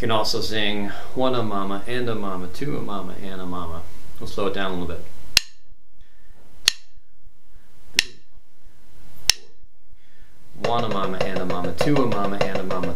can also sing one a mama and a mama, two a mama and a mama. We'll slow it down a little bit. One a mama and a mama, two a mama and a mama,